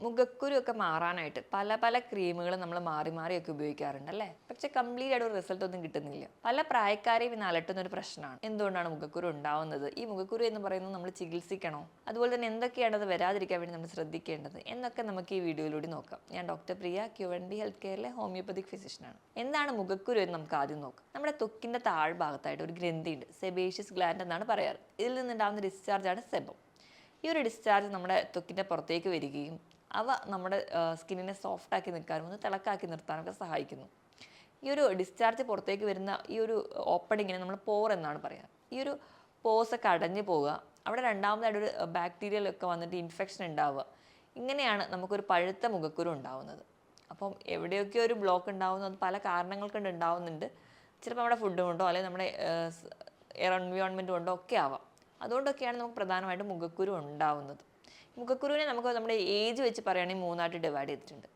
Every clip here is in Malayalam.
മുഖക്കുരു ഒക്കെ മാറാനായിട്ട് പല പല ക്രീമുകൾ നമ്മൾ മാറി മാറിയൊക്കെ ഉപയോഗിക്കാറുണ്ട് അല്ലേ? പക്ഷെ കംപ്ലീറ്റ് ആയിട്ട് ഒരു റിസൾട്ട് ഒന്നും കിട്ടുന്നില്ല. പല പ്രായക്കാരെയും ഇന്ന് അലട്ടുന്ന ഒരു പ്രശ്നമാണ് എന്തുകൊണ്ടാണ് മുഖക്കുരു ഉണ്ടാവുന്നത്, ഈ മുഖക്കുരു എന്ന് പറയുന്നത് നമ്മൾ ചികിത്സിക്കണോ, അതുപോലെ തന്നെ എന്തൊക്കെയാണ് അത് വരാതിരിക്കാൻ വേണ്ടി നമ്മൾ ശ്രദ്ധിക്കേണ്ടത് എന്നൊക്കെ നമുക്ക് ഈ വീഡിയോയിലൂടെ നോക്കാം. ഞാൻ ഡോക്ടർ പ്രിയ, QNB ഹെൽത്ത് കെയറിലെ ഹോമിയോപ്പതിക് ഫിസിഷ്യനാണ്. എന്താണ് മുഖക്കുരു എന്ന് നമുക്ക് ആദ്യം നോക്കാം. നമ്മുടെ ത്വക്കിന്റെ താഴ്ഭാഗത്തായിട്ട് ഒരു ഗ്രന്ഥി ഉണ്ട്, സെബേഷ്യസ് ഗ്ലാൻഡ് എന്നാണ് പറയാറ്. ഇതിൽ നിന്നുണ്ടാകുന്ന ഡിസ്ചാർജാണ് സെബം. ഈ ഒരു ഡിസ്ചാർജ് നമ്മുടെ ത്വക്കിന്റെ പുറത്തേക്ക് വരികയും അവ നമ്മുടെ സ്കിന്നിനെ സോഫ്റ്റാക്കി നിൽക്കാനും ഒന്ന് തിളക്കാക്കി നിർത്താനൊക്കെ സഹായിക്കുന്നു. ഈ ഒരു ഡിസ്ചാർജ് പുറത്തേക്ക് വരുന്ന ഈ ഒരു ഓപ്പണിങ്ങിനെ നമ്മൾ പോർ എന്നാണ് പറയുക. ഈ ഒരു പോസൊക്കെ അടഞ്ഞു പോവുക, അവിടെ രണ്ടാമതായിട്ടൊരു ബാക്ടീരിയലൊക്കെ വന്നിട്ട് ഇൻഫെക്ഷൻ ഉണ്ടാവുക, ഇങ്ങനെയാണ് നമുക്കൊരു പഴുത്ത മുഖക്കുരു ഉണ്ടാവുന്നത്. അപ്പം എവിടെയൊക്കെ ഒരു ബ്ലോക്ക് ഉണ്ടാവുന്നു, അത് പല കാരണങ്ങൾ കൊണ്ട് ഉണ്ടാവുന്നുണ്ട്. ചിലപ്പോൾ നമ്മുടെ ഫുഡ് കൊണ്ടോ അല്ലെങ്കിൽ നമ്മുടെ എൻവയോൺമെൻറ്റ് കൊണ്ടോ ഒക്കെ ആവാം. അതുകൊണ്ടൊക്കെയാണ് നമുക്ക് പ്രധാനമായിട്ടും മുഖക്കുരു ഉണ്ടാവുന്നത്. മുഖക്കുരുവിനെ നമുക്ക് നമ്മുടെ ഏജ് വെച്ച് പറയുകയാണെങ്കിൽ മൂന്നായിട്ട് ഡിവൈഡ് ചെയ്തിട്ടുണ്ട്.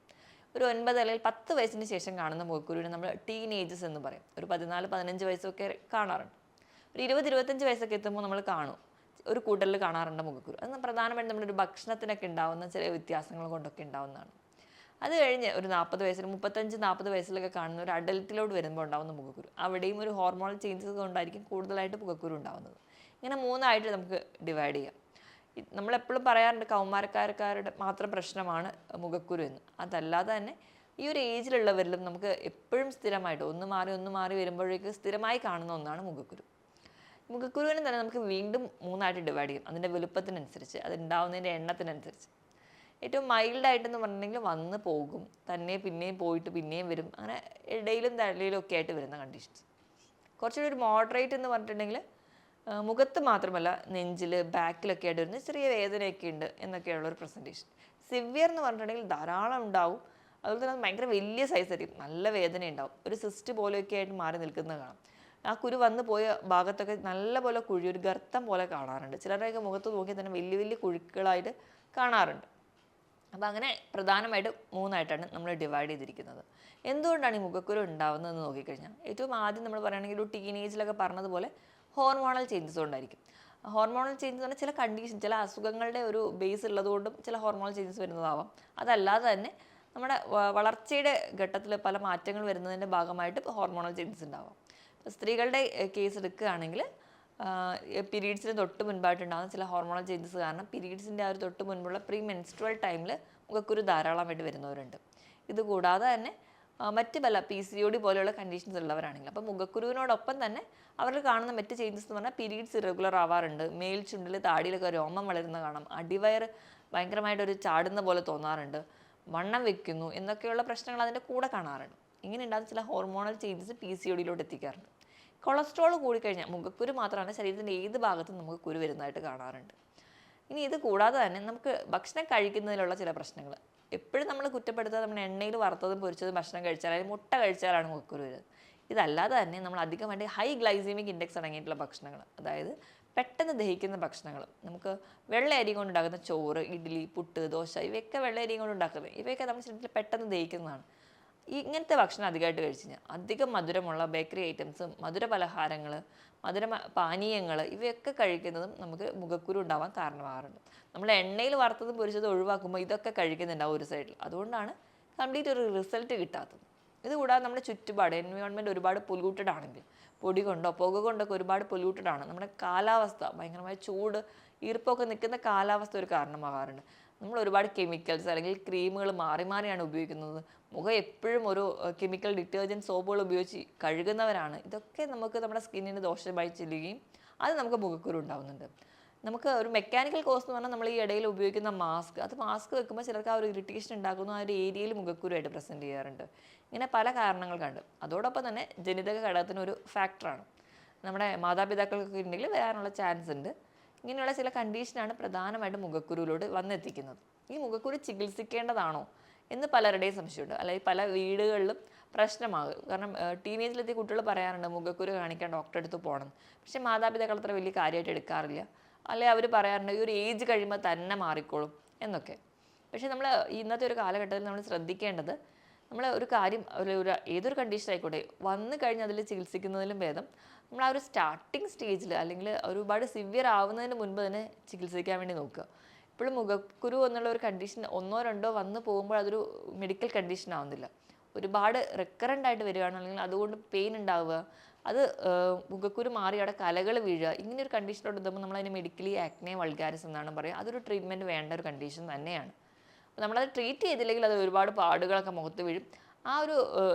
ഒരു 9 അല്ലെങ്കിൽ 10 വയസ്സിന് ശേഷം കാണുന്ന മുഖക്കുരുവിനെ നമ്മൾ ടീനേജസ് എന്ന് പറയും. ഒരു 14-15 വയസ്സൊക്കെ കാണാറുണ്ട്. ഒരു 20-25 വയസ്സൊക്കെ എത്തുമ്പോൾ നമ്മൾ കാണും, ഒരു കൂട്ടലിൽ കാണാറുണ്ട് മുഖക്കുരു. അത് പ്രധാനമായിട്ടും നമ്മുടെ ഒരു ഭക്ഷണത്തിനൊക്കെ ഉണ്ടാവുന്ന ചില വ്യത്യാസങ്ങൾ കൊണ്ടൊക്കെ ഉണ്ടാവുന്നതാണ്. അത് കഴിഞ്ഞ് ഒരു 40 വയസ്സിൽ 35-40 വയസ്സിലൊക്കെ കാണുന്ന ഒരു അഡൽട്ടിലോട്ട് വരുമ്പോൾ ഉണ്ടാകുന്ന മുഖക്കുരു, അവിടെയും ഒരു ഹോർമോണൽ ചേഞ്ചസ് കൊണ്ടായിരിക്കും കൂടുതലായിട്ട് മുഖക്കുരു ഉണ്ടാകുന്നത്. ഇങ്ങനെ മൂന്നായിട്ട് നമുക്ക് ഡിവൈഡ് ചെയ്യാം. നമ്മളെപ്പോഴും പറയാറുണ്ട് കൗമാരക്കാരുടെ മാത്രം പ്രശ്നമാണ് മുഖക്കുരു എന്ന്. അതല്ലാതെ തന്നെ ഈ ഒരു ഏജിലുള്ളവരിലും നമുക്ക് എപ്പോഴും സ്ഥിരമായിട്ട് ഒന്ന് മാറി വരുമ്പോഴേക്ക് സ്ഥിരമായി കാണുന്ന ഒന്നാണ് മുഖക്കുരു. മുഖക്കുരുവിനെ തന്നെ നമുക്ക് വീണ്ടും മൂന്നായിട്ട് ഡിവൈഡ് ചെയ്യും, അതിൻ്റെ വലുപ്പത്തിനനുസരിച്ച്, അത് ഉണ്ടാവുന്നതിൻ്റെ എണ്ണത്തിനനുസരിച്ച്. ഏറ്റവും മൈൽഡായിട്ടെന്ന് പറഞ്ഞിട്ടുണ്ടെങ്കിൽ വന്ന് പോകും, തന്നെ പിന്നെയും പോയിട്ട് പിന്നെയും വരും, അങ്ങനെ ഇടയിലും തലയിലും ഒക്കെ ആയിട്ട് വരുന്ന കണ്ടീഷൻസ്. കുറച്ചുകൂടി ഒരു മോഡറേറ്റ് എന്ന് പറഞ്ഞിട്ടുണ്ടെങ്കിൽ മുഖത്ത് മാത്രമല്ല നെഞ്ചിൽ ബാക്കിലൊക്കെ ആയിട്ട് വരുന്ന ചെറിയ വേദനയൊക്കെ ഉണ്ട് എന്നൊക്കെയുള്ളൊരു പ്രസൻറ്റേഷൻ. സിവിയർ എന്ന് പറഞ്ഞിട്ടുണ്ടെങ്കിൽ ധാരാളം ഉണ്ടാവും, അതുപോലെ തന്നെ ഭയങ്കര വലിയ സൈസ് ആയിരിക്കും, നല്ല വേദന ഉണ്ടാവും, ഒരു സിസ്റ്റ് പോലെയൊക്കെ ആയിട്ട് മാറി നിൽക്കുന്നത് കാണാം. ആ കുരു വന്നു പോയ ഭാഗത്തൊക്കെ നല്ലപോലെ കുഴി, ഒരു ഗർത്തം പോലെ കാണാറുണ്ട്. ചിലരുടെയൊക്കെ മുഖത്ത് നോക്കിയാൽ തന്നെ വലിയ വലിയ കുഴുക്കളായിട്ട് കാണാറുണ്ട്. അപ്പോൾ അങ്ങനെ പ്രധാനമായിട്ട് മൂന്നായിട്ടാണ് നമ്മൾ ഡിവൈഡ് ചെയ്തിരിക്കുന്നത്. എന്തുകൊണ്ടാണ് ഈ മുഖക്കുരു ഉണ്ടാവുന്നതെന്ന് നോക്കിക്കഴിഞ്ഞാൽ ഏറ്റവും ആദ്യം നമ്മൾ പറയുകയാണെങ്കിൽ ഒരു ടീനേജിലൊക്കെ പറഞ്ഞതുപോലെ ഹോർമോണൽ ചേഞ്ചസ് കൊണ്ടായിരിക്കും. ഹോർമോണൽ ചേഞ്ചസ് പറഞ്ഞാൽ ചില കണ്ടീഷൻ, ചില അസുഖങ്ങളുടെ ഒരു ബേസ് ഉള്ളതുകൊണ്ടും ചില ഹോർമോണൽ ചേഞ്ചസ് വരുന്നതാവാം. അതല്ലാതെ തന്നെ നമ്മുടെ വളർച്ചയുടെ ഘട്ടത്തിൽ പല മാറ്റങ്ങൾ വരുന്നതിൻ്റെ ഭാഗമായിട്ട് ഹോർമോണൽ ചേഞ്ചസ് ഉണ്ടാവാം. സ്ത്രീകളുടെ കേസ് എടുക്കുകയാണെങ്കിൽ പീരീഡ്സിന് തൊട്ട് മുൻപായിട്ടുണ്ടാകുന്ന ചില ഹോർമോണൽ ചേഞ്ചസ് കാരണം പീരീഡ്സിൻ്റെ ആ ഒരു തൊട്ട് മുൻപുള്ള പ്രീ മെൻസ്ട്രുവൽ ടൈമിൽ മുഖക്കുരു ധാരാളമായിട്ട് വരുന്നവരുണ്ട്. ഇതുകൂടാതെ തന്നെ മറ്റ് പല PCOD പോലെയുള്ള കണ്ടീഷൻസ് ഉള്ളവരാണെങ്കിൽ, അപ്പോൾ മുഖക്കുരുവിനോടൊപ്പം തന്നെ അവരിൽ കാണുന്ന മറ്റ് ചേഞ്ചസ് എന്ന് പറഞ്ഞാൽ പീരീഡ്സ് ഇറഗുലർ ആവാറുണ്ട്, മേൽ ചുണ്ടിൽ താടിയിലൊക്കെ രോമം വളരുന്ന കാണാം, അടിവയർ ഭയങ്കരമായിട്ടൊരു ചാടുന്ന പോലെ തോന്നാറുണ്ട്, വണ്ണം വെക്കുന്നു എന്നൊക്കെയുള്ള പ്രശ്നങ്ങൾ അതിൻ്റെ കൂടെ കാണാറുണ്ട്. ഇങ്ങനെ ഉണ്ടാകുന്ന ചില ഹോർമോണൽ ചേഞ്ചസ് PCODയിലോട്ട് എത്തിക്കാറുണ്ട്. കൊളസ്ട്രോൾ കൂടിക്കഴിഞ്ഞാൽ മുഖക്കുരു മാത്രമാണ് ശരീരത്തിൻ്റെ ഏത് ഭാഗത്തും നമുക്ക് കുരു വരുന്നതായിട്ട് കാണാറുണ്ട്. ഇനി ഇത് കൂടാതെ തന്നെ നമുക്ക് ഭക്ഷണം കഴിക്കുന്നതിലുള്ള ചില പ്രശ്നങ്ങൾ എപ്പോഴും നമ്മൾ കുറ്റപ്പെടുത്താതെ നമ്മൾ എണ്ണയിൽ വറുത്തതും പൊരിച്ചതും ഭക്ഷണം കഴിച്ചാൽ, അല്ലെങ്കിൽ മുട്ട കഴിച്ചാലാണ് മുഖക്കുരു വരുന്നത്. ഇതല്ലാതെ തന്നെ നമ്മൾ അധികമായിട്ട് ഹൈ ഗ്ലൈസീമിക് ഇൻഡെക്സ് അടങ്ങിയിട്ടുള്ള ഭക്ഷണങ്ങൾ, അതായത് പെട്ടെന്ന് ദഹിക്കുന്ന ഭക്ഷണങ്ങൾ, നമുക്ക് വെള്ള അരി കൊണ്ടുണ്ടാക്കുന്ന ചോറ്, ഇഡ്ഡലി, പുട്ട്, ദോശ, ഇവയൊക്കെ വെള്ള അരി കൊണ്ട് ഉണ്ടാക്കുന്നത്, ഇവയൊക്കെ നമ്മുടെ ശരീരത്തിൽ പെട്ടെന്ന് ദഹിക്കുന്നതാണ്. ഇങ്ങനത്തെ ഭക്ഷണം അധികമായിട്ട് കഴിച്ച് കഴിഞ്ഞാൽ അധികം മധുരമുള്ള ബേക്കറി ഐറ്റംസും മധുര പലഹാരങ്ങൾ, മധുര പാനീയങ്ങൾ, ഇവയൊക്കെ കഴിക്കുന്നതും നമുക്ക് മുഖക്കുരു ഉണ്ടാവാൻ കാരണമാകാറുണ്ട്. നമ്മൾ എണ്ണയിൽ വറുത്തതും പൊരിച്ചതും ഒഴിവാക്കുമ്പോൾ ഇതൊക്കെ കഴിക്കുന്നുണ്ടാവും ഒരു സൈഡിൽ. അതുകൊണ്ടാണ് കംപ്ലീറ്റ് ഒരു റിസൾട്ട് കിട്ടാത്തത്. ഇതുകൂടാതെ നമ്മുടെ ചുറ്റുപാട് എൻവയോൺമെൻറ്റ് ഒരുപാട് പൊല്യൂട്ടഡ് ആണെങ്കിൽ, പൊടി കൊണ്ടോ പുക കൊണ്ടൊക്കെ ഒരുപാട് പൊല്യൂട്ടഡ് ആണ്, നമ്മുടെ കാലാവസ്ഥ ഭയങ്കരമായ ചൂട്, ഈർപ്പമൊക്കെ നിൽക്കുന്ന കാലാവസ്ഥ ഒരു കാരണമാകാറുണ്ട്. നമ്മൾ ഒരുപാട് കെമിക്കൽസ് അല്ലെങ്കിൽ ക്രീമുകൾ മാറി മാറിയാണ് ഉപയോഗിക്കുന്നത്, മുഖം എപ്പോഴും ഒരു കെമിക്കൽ ഡിറ്റർജൻറ്റ് സോപ്പുകൾ ഉപയോഗിച്ച് കഴുകുന്നവരാണ്. ഇതൊക്കെ നമുക്ക് നമ്മുടെ സ്കിന്നിന് ദോഷമായി ചെല്ലുകയും അത് നമുക്ക് മുഖക്കുരു ഉണ്ടാകുന്നുണ്ട്. നമുക്ക് ഒരു മെക്കാനിക്കൽ കോസ് എന്ന് പറഞ്ഞാൽ നമ്മൾ ഈ ഇടയിൽ ഉപയോഗിക്കുന്ന മാസ്ക്, അത് മാസ്ക് വെക്കുമ്പോൾ ചിലർക്ക് ആ ഒരു ഇറിറ്റേഷൻ ഉണ്ടാക്കുന്നു, ആ ഒരു ഏരിയയിൽ മുഖക്കുരുവായിട്ട് പ്രസൻറ്റ് ചെയ്യാറുണ്ട്. ഇങ്ങനെ പല കാരണങ്ങൾ കണ്ട്. അതോടൊപ്പം തന്നെ ജനിതക ഘടകത്തിന് ഒരു ഫാക്ടറാണ്, നമ്മുടെ മാതാപിതാക്കൾക്കൊക്കെ ഉണ്ടെങ്കിൽ വരാനുള്ള ചാൻസ് ഉണ്ട്. ഇങ്ങനെയുള്ള ചില കണ്ടീഷനാണ് പ്രധാനമായിട്ടും മുഖക്കുരുവിലോട്ട് വന്നെത്തിക്കുന്നത്. ഈ മുഖക്കുരു ചികിത്സിക്കേണ്ടതാണോ എന്ന് പലരുടെയും സംശയമുണ്ട്, അല്ലെങ്കിൽ പല വീടുകളിലും പ്രശ്നമാകും. കാരണം ടീനേജിലെത്തിയ കുട്ടികൾ പറയാറുണ്ട് മുഖക്കുരു കാണിക്കാൻ ഡോക്ടറെ അടുത്ത് പോകണം, പക്ഷേ മാതാപിതാക്കൾ അത്ര വലിയ കാര്യമായിട്ട് എടുക്കാറില്ല, അല്ലെങ്കിൽ അവർ പറയാറുണ്ട് ഈ ഒരു ഏജ് കഴിയുമ്പോൾ തന്നെ മാറിക്കോളും എന്നൊക്കെ. പക്ഷേ നമ്മൾ ഇന്നത്തെ ഒരു കാലഘട്ടത്തിൽ നമ്മൾ ശ്രദ്ധിക്കേണ്ടത്, നമ്മൾ ഒരു കാര്യം ഏതൊരു കണ്ടീഷൻ ആയിക്കോട്ടെ വന്നു കഴിഞ്ഞ് അതിൽ ചികിത്സിക്കുന്നതിലും ഭേദം നമ്മൾ ആ ഒരു സ്റ്റാർട്ടിങ് സ്റ്റേജിൽ അല്ലെങ്കിൽ ഒരുപാട് സിവിയർ ആവുന്നതിന് മുൻപ് തന്നെ ചികിത്സിക്കാൻ വേണ്ടി നോക്കുക. എപ്പോഴും മുഖക്കുരു എന്നുള്ള ഒരു കണ്ടീഷൻ ഒന്നോ രണ്ടോ വന്ന് പോകുമ്പോൾ അതൊരു മെഡിക്കൽ കണ്ടീഷൻ ആവുന്നില്ല. ഒരുപാട് റിക്കറൻ്റ് ആയിട്ട് വരികയാണെങ്കിൽ അതുകൊണ്ട് പെയിൻ ഉണ്ടാവുക, അത് മുഖക്കുരു മാറി അവിടെ കലകൾ വീഴുക, ഇങ്ങനെ ഒരു കണ്ടീഷനോട് എത്തുമ്പോൾ നമ്മളതിന് മെഡിക്കലി ആക്നെ വൾഗാരിസ് എന്നാണ് പറയുക. അതൊരു ട്രീറ്റ്മെൻറ്റ് വേണ്ട ഒരു കണ്ടീഷൻ തന്നെയാണ്. അപ്പോൾ നമ്മളത് ട്രീറ്റ് ചെയ്തില്ലെങ്കിൽ അത് ഒരുപാട് പാടുകളൊക്കെ മുഖത്ത് വീഴും. ആ ഒരു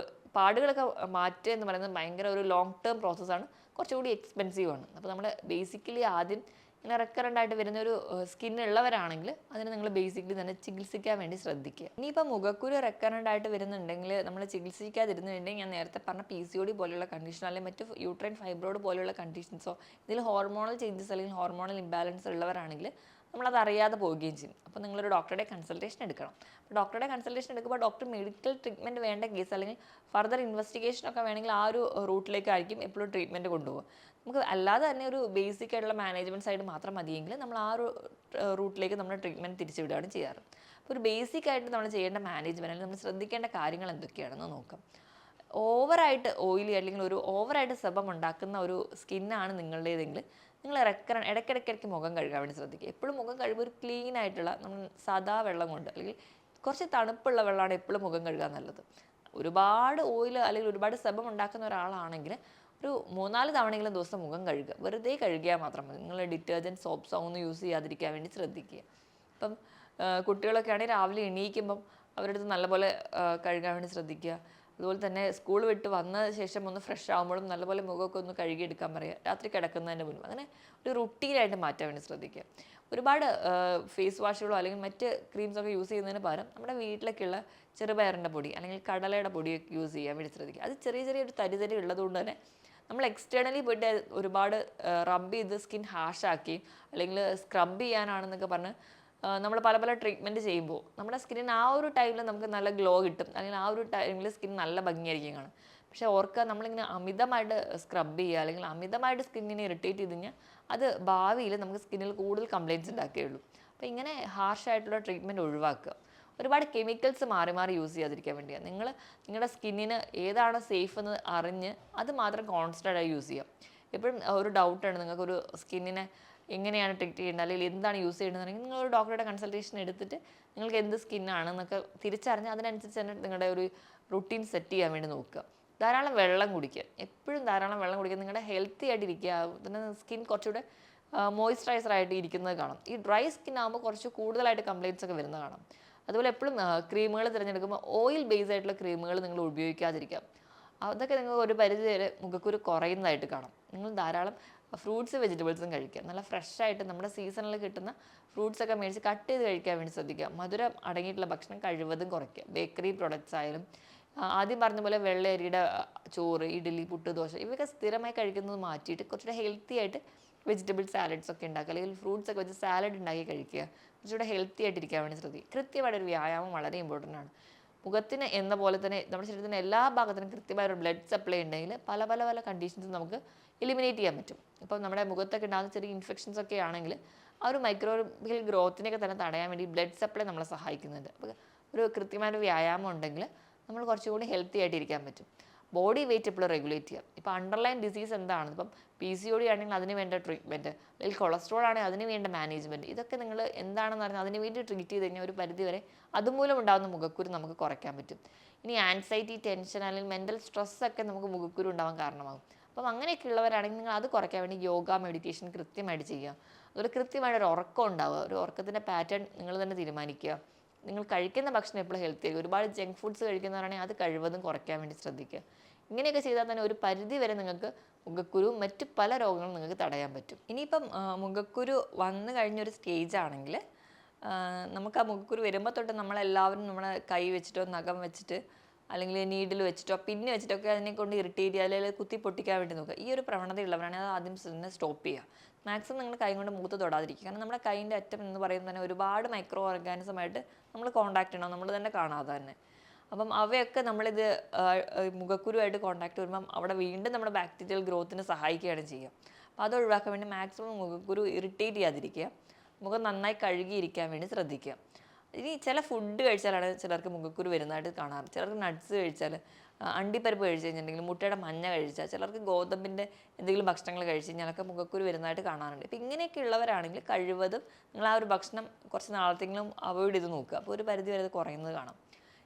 പാടുകളൊക്കെ മാറ്റുക എന്ന് പറയുന്നത് ഭയങ്കര ഒരു ലോങ് ടേം പ്രോസസ്സാണ്, കുറച്ചുകൂടി എക്സ്പെൻസീവ് ആണ്. അപ്പോൾ നമ്മൾ ബേസിക്കലി ആദ്യം ഇങ്ങനെ റെക്കറൻ്റ് ആയിട്ട് വരുന്ന ഒരു സ്കിൻ ഉള്ളവരാണെങ്കിൽ അതിന് നിങ്ങൾ ബേസിക്കലി തന്നെ ചികിത്സിക്കാൻ വേണ്ടി ശ്രദ്ധിക്കുക. ഇനിയിപ്പോൾ മുഖക്കുരു റെക്കറൻ്റ് ആയിട്ട് വരുന്നുണ്ടെങ്കിൽ നമ്മൾ ചികിത്സിക്കാതിരുന്നുണ്ടെങ്കിൽ ഞാൻ നേരത്തെ പറഞ്ഞ PCOD പോലെയുള്ള കണ്ടീഷൻ അല്ലെങ്കിൽ മറ്റ് യൂട്രൈൻ ഫൈബ്രോയിഡ് പോലെയുള്ള കണ്ടീഷൻസോ ഇതിൽ ഹോർമോണൽ ചേഞ്ചസ് അല്ലെങ്കിൽ ഹോർമോണൽ ഇംബാലൻസ് ഉള്ളവരാണെങ്കിൽ നമ്മളത് അറിയാതെ പോവുകയും ചെയ്യും. അപ്പോൾ നിങ്ങളൊരു ഡോക്ടറുടെ കൺസൾട്ടേഷൻ എടുക്കണം. അപ്പോൾ ഡോക്ടറുടെ കൺസൾട്ടേഷൻ എടുക്കുമ്പോൾ ഡോക്ടർ മെഡിക്കൽ ട്രീറ്റ്മെൻറ്റ് വേണ്ട കേസ് അല്ലെങ്കിൽ ഫർദർ ഇൻവെസ്റ്റിഗേഷൻ ഒക്കെ വേണമെങ്കിൽ ആ ഒരു റൂട്ടിലേക്കായിരിക്കും എപ്പോഴും ട്രീറ്റ്മെൻറ്റ് കൊണ്ടുപോകുക. നമുക്ക് അല്ലാതെ തന്നെ ഒരു ബേസിക് ആയിട്ടുള്ള മാനേജ്മെൻറ്റ് സൈഡ് മാത്രം മതിയെങ്കിൽ നമ്മൾ ആ ഒരു റൂട്ടിലേക്ക് നമ്മൾ ട്രീറ്റ്മെൻറ്റ് തിരിച്ചുവിടുകയാണ് ചെയ്യാറ്. അപ്പോൾ ഒരു ബേസിക് ആയിട്ട് നമ്മൾ ചെയ്യേണ്ട മാനേജ്മെൻറ്റ് അല്ലെങ്കിൽ നമ്മൾ ശ്രദ്ധിക്കേണ്ട കാര്യങ്ങൾ എന്തൊക്കെയാണെന്ന് നോക്കാം. ഓവറായിട്ട് ഓയിലി അല്ലെങ്കിൽ ഒരു ഓവറായിട്ട് സെബം ഉണ്ടാക്കുന്ന ഒരു സ്കിന്നാണ് നിങ്ങളുടേതെങ്കിൽ നിങ്ങൾ ഇടയ്ക്കിടയ്ക്ക് മുഖം കഴുകാൻ വേണ്ടി ശ്രദ്ധിക്കുക. എപ്പോഴും മുഖം കഴുകുമ്പോൾ ഒരു ക്ലീൻ ആയിട്ടുള്ള നമ്മൾ സാദാ വെള്ളം കൊണ്ട് അല്ലെങ്കിൽ കുറച്ച് തണുപ്പുള്ള വെള്ളമാണ് എപ്പോഴും മുഖം കഴുകാൻ നല്ലത്. ഒരുപാട് ഓയിൽ അല്ലെങ്കിൽ ഒരുപാട് സെബം ഉണ്ടാക്കുന്ന ഒരാളാണെങ്കിൽ ഒരു 3-4 തവണയെങ്കിലും ദിവസം മുഖം കഴുകുക. വെറുതെ കഴുകിയാൽ മാത്രം മതി. നിങ്ങൾ ഡിറ്റർജൻറ്റ് സോപ്സോ ഒന്നും യൂസ് ചെയ്യാതിരിക്കാൻ വേണ്ടി ശ്രദ്ധിക്കുക. ഇപ്പം കുട്ടികളൊക്കെ ആണെങ്കിൽ രാവിലെ എണീക്കുമ്പം അവരുടെ അടുത്ത് നല്ലപോലെ കഴുകാൻ വേണ്ടി ശ്രദ്ധിക്കുക. അതുപോലെ തന്നെ സ്കൂൾ വിട്ട് വന്ന ശേഷം ഒന്ന് ഫ്രഷ് ആകുമ്പോഴും നല്ലപോലെ മുഖമൊക്കെ ഒന്ന് കഴുകിയെടുക്കാൻ പറയുക, രാത്രി കിടക്കുന്നതിന് മുൻപ്. അങ്ങനെ ഒരു റുട്ടീനായിട്ട് മാറ്റാൻ വേണ്ടി ശ്രദ്ധിക്കുക. ഒരുപാട് ഫേസ് വാഷുകളോ അല്ലെങ്കിൽ മറ്റ് ക്രീംസൊക്കെ യൂസ് ചെയ്യുന്നതിന് പകരം നമ്മുടെ വീട്ടിലൊക്കെയുള്ള ചെറുപയറിൻ്റെ പൊടി അല്ലെങ്കിൽ കടലയുടെ പൊടിയൊക്കെ യൂസ് ചെയ്യാൻ വേണ്ടി ശ്രദ്ധിക്കുക. അത് ചെറിയൊരു തരി ഉള്ളതുകൊണ്ട് തന്നെ നമ്മൾ എക്സ്റ്റേണലി പോയിട്ട് ഒരുപാട് റബ്ബ് ചെയ്ത് സ്കിൻ ഹാഷാക്കി അല്ലെങ്കിൽ സ്ക്രബ് ചെയ്യാനാണെന്നൊക്കെ പറഞ്ഞ് നമ്മൾ പല ട്രീറ്റ്മെൻറ്റ് ചെയ്യുമ്പോൾ നമ്മുടെ സ്കിന്നിന് ആ ഒരു ടൈമിൽ നമുക്ക് നല്ല ഗ്ലോ കിട്ടും, അല്ലെങ്കിൽ ആ ഒരു ടൈമിൽ സ്കിൻ നല്ല ഭംഗിയായിരിക്കും കാണും. പക്ഷേ ഓർക്കുക, നമ്മളിങ്ങനെ അമിതമായിട്ട് സ്ക്രബ് ചെയ്യുക അല്ലെങ്കിൽ അമിതമായിട്ട് സ്കിന്നിനെ ഇറിറ്റേറ്റ് ചെയ്ത് കഴിഞ്ഞാൽ അത് ഭാവിയിൽ നമുക്ക് സ്കിന്നിൽ കൂടുതൽ കംപ്ലയിൻറ്റ്സ് ഉണ്ടാക്കുകയുള്ളൂ. അപ്പോൾ ഇങ്ങനെ ഹാർഷായിട്ടുള്ള ട്രീറ്റ്മെൻറ്റ് ഒഴിവാക്കുക. ഒരുപാട് കെമിക്കൽസ് മാറി യൂസ് ചെയ്യാതിരിക്കാൻ വേണ്ടിയാണ്. നിങ്ങളുടെ സ്കിന്നിന് ഏതാണ് സേഫ് എന്ന് അറിഞ്ഞ് അത് മാത്രം കോൺസ്റ്റൻ്റ് ആയി യൂസ് ചെയ്യുക. എപ്പോഴും ഒരു ഡൗട്ടാണ് നിങ്ങൾക്കൊരു സ്കിന്നിനെ എങ്ങനെയാണ് ട്രീറ്റ് ചെയ്യേണ്ടത് അല്ലെങ്കിൽ എന്താണ് യൂസ് ചെയ്യേണ്ടതെന്നുണ്ടെങ്കിൽ നിങ്ങളൊരു ഡോക്ടറുടെ കൺസൾട്ടേഷൻ എടുത്തിട്ട് നിങ്ങൾക്ക് എന്ത് സ്കിന്നാണെന്നൊക്കെ തിരിച്ചറിഞ്ഞ് അതിനനുസരിച്ച് തന്നെ നിങ്ങളുടെ ഒരു റുട്ടീൻ സെറ്റ് ചെയ്യാൻ വേണ്ടി നോക്കുക. ധാരാളം വെള്ളം കുടിക്കുക. എപ്പോഴും ധാരാളം വെള്ളം കുടിക്കുക. നിങ്ങളുടെ ഹെൽത്തി ആയിട്ടിരിക്കുക. പിന്നെ സ്കിൻ കുറച്ചുകൂടെ മോയ്സ്ചറൈസർ ആയിട്ട് ഇരിക്കുന്നത് കാണാം. ഈ ഡ്രൈ സ്കിൻ ആകുമ്പോൾ കുറച്ച് കൂടുതലായിട്ട് കംപ്ലയിൻറ്റ്സ് ഒക്കെ വരുന്നത് കാണാം. അതുപോലെ എപ്പോഴും ക്രീമുകൾ തിരഞ്ഞെടുക്കുമ്പോൾ ഓയിൽ ബേസ് ആയിട്ടുള്ള ക്രീമുകൾ നിങ്ങൾ ഉപയോഗിക്കാതിരിക്കുക. അതൊക്കെ നിങ്ങൾക്ക് ഒരു പരിധി വരെ മുഖക്കുരു കുറയുന്നതായിട്ട് കാണാം. നിങ്ങൾ ധാരാളം ഫ്രൂട്ട്സ് വെജിറ്റബിൾസും കഴിക്കുക. നല്ല ഫ്രഷ് ആയിട്ട് നമ്മുടെ സീസണിൽ കിട്ടുന്ന ഫ്രൂട്ട്സൊക്കെ മേടിച്ച് കട്ട് ചെയ്ത് കഴിക്കാൻ വേണ്ടി ശ്രദ്ധിക്കുക. മധുരം അടങ്ങിയിട്ടുള്ള ഭക്ഷണം കഴിവതും കുറയ്ക്കുക. ബേക്കറി പ്രൊഡക്ട്സ് ആയാലും ആദ്യം പറഞ്ഞ പോലെ വെള്ള അരിയുടെ ചോറ്, ഇഡ്ഡലി, പുട്ട്, ദോശ ഇവയൊക്കെ സ്ഥിരമായി കഴിക്കുന്നത് മാറ്റിയിട്ട് കുറച്ചുകൂടെ ഹെൽത്തി ആയിട്ട് വെജിറ്റബിൾ സാലഡ്സ് ഒക്കെ ഉണ്ടാക്കുക, അല്ലെങ്കിൽ ഫ്രൂട്ട്സ് ഒക്കെ വെച്ച് സാലഡ് ഉണ്ടാക്കി കഴിക്കുക. കുറച്ചുകൂടെ ഹെൽത്തി ആയിട്ടിരിക്കാൻ വേണ്ടി ശ്രദ്ധിക്കുക. കൃത്യമായിട്ടൊരു വ്യായാമം വളരെ ഇമ്പോർട്ടൻ്റ് ആണ്. മുഖത്തിന് എന്ന പോലെ തന്നെ നമ്മുടെ ശരീരത്തിൻ്റെ എല്ലാ ഭാഗത്തിനും കൃത്യമായ ഒരു ബ്ലഡ് സപ്ലൈ ഉണ്ടെങ്കിൽ പല കണ്ടീഷൻസ് നമുക്ക് എലിമിനേറ്റ് ചെയ്യാൻ പറ്റും. ഇപ്പം നമ്മുടെ മുഖത്തൊക്കെ ഉണ്ടാകുന്ന ചെറിയ ഇൻഫെക്ഷൻസ് ഒക്കെ ആണെങ്കിൽ ആ ഒരു മൈക്രോബിയൽ ഗ്രോത്തിനെയൊക്കെ തന്നെ തടയാൻ വേണ്ടി ബ്ലഡ് സപ്ലൈ നമ്മളെ സഹായിക്കുന്നുണ്ട്. അപ്പോൾ ഒരു കൃത്യമായൊരു വ്യായാമം ഉണ്ടെങ്കിൽ നമ്മൾ കുറച്ചുകൂടി ഹെൽത്തി ആയിട്ട് ഇരിക്കാൻ പറ്റും. ബോഡി വെയിറ്റ് എപ്പോഴും റെഗുലേറ്റ് ചെയ്യുക. ഇപ്പോൾ അണ്ടർലൈൻ ഡിസീസ് എന്താണ്, ഇപ്പം PCOD ആണെങ്കിൽ അതിന് വേണ്ട ട്രീറ്റ്മെൻറ്റ്, അല്ലെങ്കിൽ കൊളസ്ട്രോൾ ആണെങ്കിൽ അതിന് വേണ്ട മാനേജ്മെൻറ്റ്, ഇതൊക്കെ നിങ്ങൾ എന്താണെന്ന് പറഞ്ഞാൽ അതിന് വേണ്ടി ട്രീറ്റ് ചെയ്ത് കഴിഞ്ഞാൽ ഒരു പരിധി വരെ അതുമൂലം ഉണ്ടാകുന്ന മുഖക്കുരു നമുക്ക് കുറയ്ക്കാൻ പറ്റും. ഇനി ആൻസൈറ്റി, ടെൻഷൻ അല്ലെങ്കിൽ മെൻ്റൽ സ്ട്രെസ്സൊക്കെ നമുക്ക് മുഖക്കുരു ഉണ്ടാവാൻ കാരണമാകും. അപ്പം അങ്ങനെയൊക്കെ ഉള്ളവരാണെങ്കിൽ നിങ്ങൾ അത് കുറയ്ക്കാൻ വേണ്ടി യോഗ, മെഡിറ്റേഷൻ കൃത്യമായിട്ട് ചെയ്യുക. അതുപോലെ കൃത്യമായിട്ടൊരു ഉറക്കം ഉണ്ടാവുക. ഒരു ഉറക്കത്തിൻ്റെ പാറ്റേൺ നിങ്ങൾ തന്നെ തീരുമാനിക്കുക. നിങ്ങൾ കഴിക്കുന്ന ഭക്ഷണം എപ്പോഴും ഹെൽത്തി ആയിരിക്കും. ഒരുപാട് ജങ്ക് ഫുഡ്സ് കഴിക്കുന്നവരാണെങ്കിൽ അത് കഴിവതും കുറയ്ക്കാൻ വേണ്ടി ശ്രദ്ധിക്കുക. ഇങ്ങനെയൊക്കെ ചെയ്താൽ തന്നെ ഒരു പരിധി വരെ നിങ്ങൾക്ക് മുഖക്കുരുവും മറ്റ് പല രോഗങ്ങളും നിങ്ങൾക്ക് തടയാൻ പറ്റും. ഇനിയിപ്പം മുഖക്കുരു വന്നു കഴിഞ്ഞൊരു സ്റ്റേജ് ആണെങ്കിൽ നമുക്ക് ആ മുഖക്കുരു വരുമ്പോൾ തൊട്ട് നമ്മളെല്ലാവരും നമ്മുടെ കൈ വെച്ചിട്ടോ നഖം വെച്ചിട്ട് അല്ലെങ്കിൽ നീഡിൽ വെച്ചിട്ടോ പിന്ന് വെച്ചിട്ടൊക്കെ അതിനെ കൊണ്ട് ഇറിറ്റേറ്റ് ചെയ്യുക അല്ലെങ്കിൽ കുത്തി പൊട്ടിക്കാൻ വേണ്ടി നോക്കുക. ഈ ഒരു പ്രവണതയുള്ളവരാണെങ്കിൽ അത് ആദ്യം തന്നെ സ്റ്റോപ്പ് ചെയ്യുക. മാക്സിമം നിങ്ങൾ കൈ കൊണ്ട് മുഖത്ത് തൊടാതിരിക്കുക. കാരണം നമ്മുടെ കൈൻ്റെ അറ്റം എന്ന് പറയുന്നത് തന്നെ ഒരുപാട് മൈക്രോ ഓർഗാനിസമായിട്ട് നമ്മൾ കോൺടാക്ട് ചെയ്യണം, നമ്മൾ തന്നെ കാണാതെ തന്നെ. അപ്പം അവയൊക്കെ നമ്മളിത് മുഖക്കുരുവായിട്ട് കോൺടാക്ട് വരുമ്പം അവിടെ വീണ്ടും നമ്മുടെ ബാക്ടീരിയൽ ഗ്രോത്തിന് സഹായിക്കുകയാണ് ചെയ്യുക. അപ്പോൾ അത് ഒഴിവാക്കാൻ വേണ്ടി മാക്സിമം മുഖക്കുരു ഇറിറ്റേറ്റ് ചെയ്യാതിരിക്കുക. മുഖം നന്നായി കഴുകിയിരിക്കാൻ വേണ്ടി ശ്രദ്ധിക്കുക. ഇനി ചില ഫുഡ് കഴിച്ചാലാണ് ചിലർക്ക് മുഖക്കുരു വരുന്നതായിട്ട് കാണാറ്. ചിലർക്ക് നട്ട്സ് കഴിച്ചാൽ, അണ്ടിപ്പരിപ്പ് കഴിച്ച് കഴിഞ്ഞിട്ടുണ്ടെങ്കിൽ, മുട്ടയുടെ മഞ്ഞ കഴിച്ചാൽ, ചിലർക്ക് ഗോതമ്പിൻ്റെ എന്തെങ്കിലും ഭക്ഷണങ്ങൾ കഴിച്ച് കഴിഞ്ഞാലൊക്കെ മുഖക്കുരു വരുന്നതായിട്ട് കാണാറുണ്ട്. ഇപ്പം ഇങ്ങനെയൊക്കെ ഉള്ളവരാണെങ്കിൽ കഴിവതും നിങ്ങൾ ആ ഒരു ഭക്ഷണം കുറച്ച് നാളത്തെങ്കിലും അവോയ്ഡ് ചെയ്ത് നോക്കുക. അപ്പോൾ ഒരു പരിധി വരെ അത് കുറയുന്നത് കാണാം.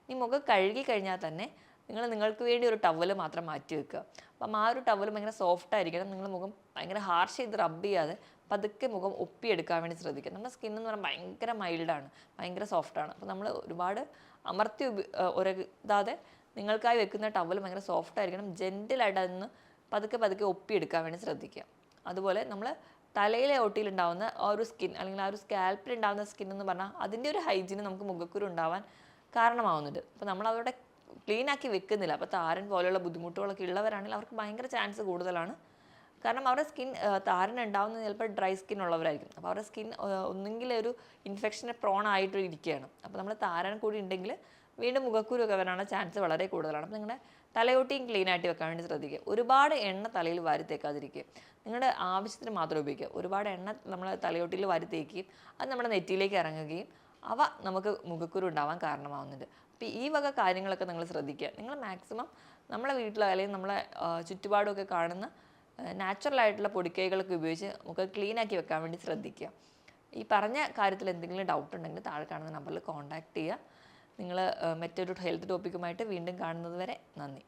ഈ മുഖം കഴുകി കഴിഞ്ഞാൽ തന്നെ നിങ്ങൾക്ക് വേണ്ടി ഒരു ടവൽ മാത്രം മാറ്റി വെക്കുക. അപ്പം ആ ഒരു ടവൽ ഭയങ്കര സോഫ്റ്റ് ആയിരിക്കണം. നിങ്ങൾ മുഖം ഭയങ്കര ഹാർഷ് ചെയ്ത് റബ്ബ് ചെയ്യാതെ പതുക്കെ മുഖം ഒപ്പിയെടുക്കാൻ വേണ്ടി ശ്രദ്ധിക്കുക. നമ്മുടെ സ്കിൻ എന്ന് പറഞ്ഞാൽ ഭയങ്കര മൈൽഡാണ്, ഭയങ്കര സോഫ്റ്റാണ്. അപ്പോൾ നമ്മൾ ഒരുപാട് അമർത്തി ഒരതാതെ നിങ്ങൾക്കായി വെക്കുന്ന ടവൽ ഭയങ്കര സോഫ്റ്റ് ആയിരിക്കണം. ജെൻറ്റിലായിട്ട് അതിന് പതുക്കെ പതുക്കെ ഒപ്പിയെടുക്കാൻ വേണ്ടി ശ്രദ്ധിക്കുക. അതുപോലെ നമ്മൾ തലയിലെ ഓട്ടിയിലുണ്ടാവുന്ന ആ ഒരു സ്കിൻ, അല്ലെങ്കിൽ ആ ഒരു സ്കാൽപ്പിൽ ഉണ്ടാകുന്ന സ്കിൻ എന്ന് പറഞ്ഞാൽ അതിൻ്റെ ഒരു ഹൈജീന് നമുക്ക് മുഖക്കുരു ഉണ്ടാവാൻ കാരണമാവുന്നുണ്ട്. അപ്പോൾ നമ്മൾ അതോടെ ക്ലീൻ ആക്കി വെക്കുന്നില്ല. അപ്പോൾ താരൻ പോലെയുള്ള ബുദ്ധിമുട്ടുകളൊക്കെ ഉള്ളവരാണെങ്കിൽ അവർക്ക് ഭയങ്കര ചാൻസ് കൂടുതലാണ്. കാരണം അവരുടെ സ്കിൻ താരൻ ഉണ്ടാവുന്നത് ചിലപ്പോൾ ഡ്രൈ സ്കിൻ ഉള്ളവരായിരിക്കും. അപ്പോൾ അവരുടെ സ്കിൻ ഒന്നെങ്കിൽ ഒരു ഇൻഫെക്ഷനെ പ്രോൺ ആയിട്ട് ഇരിക്കുകയാണ്. അപ്പോൾ നമ്മൾ താരൻ കൂടി ഉണ്ടെങ്കിൽ വീണ്ടും മുഖക്കുരു ഒക്കെ വരാനുള്ള ചാൻസ് വളരെ കൂടുതലാണ്. അപ്പോൾ നിങ്ങളുടെ തലയോട്ടിയും ക്ലീൻ ആയിട്ട് വെക്കാൻ വേണ്ടി ശ്രദ്ധിക്കുക. ഒരുപാട് എണ്ണ തലയിൽ വാരി തേക്കാതിരിക്കുക. നിങ്ങളുടെ ആവശ്യത്തിന് മാത്രം ഉപയോഗിക്കുക. ഒരുപാട് എണ്ണ നമ്മൾ തലയോട്ടിയിൽ വാരി തേക്കുകയും അത് നമ്മുടെ നെറ്റിയിലേക്ക് ഇറങ്ങുകയും അവ നമുക്ക് മുഖക്കുരു ഉണ്ടാവാൻ കാരണമാവുന്നുണ്ട്. അപ്പോൾ ഈ വക കാര്യങ്ങളൊക്കെ നിങ്ങൾ ശ്രദ്ധിക്കുക. നിങ്ങൾ മാക്സിമം നമ്മളെ വീട്ടിലോ അല്ലെങ്കിൽ നമ്മളെ ചുറ്റുപാടുമൊക്കെ കാണുന്ന നാച്ചുറൽ ആയിട്ടുള്ള പൊടിക്കൈകളൊക്കെ ഉപയോഗിച്ച് മുഖം ക്ലീൻ ആക്കി വെക്കാൻ വേണ്ടി ശ്രദ്ധിക്കുക. ഈ പറഞ്ഞ കാര്യത്തിൽ എന്തെങ്കിലും ഡൗട്ട് ഉണ്ടെങ്കിൽ താഴെ കാണുന്ന നമ്പറിൽ കോൺടാക്റ്റ് ചെയ്യുക. നിങ്ങൾ മറ്റൊരു ഹെൽത്ത് ടോപ്പിക്കുമായിട്ട് വീണ്ടും കാണുന്നത് വരെ നന്ദി.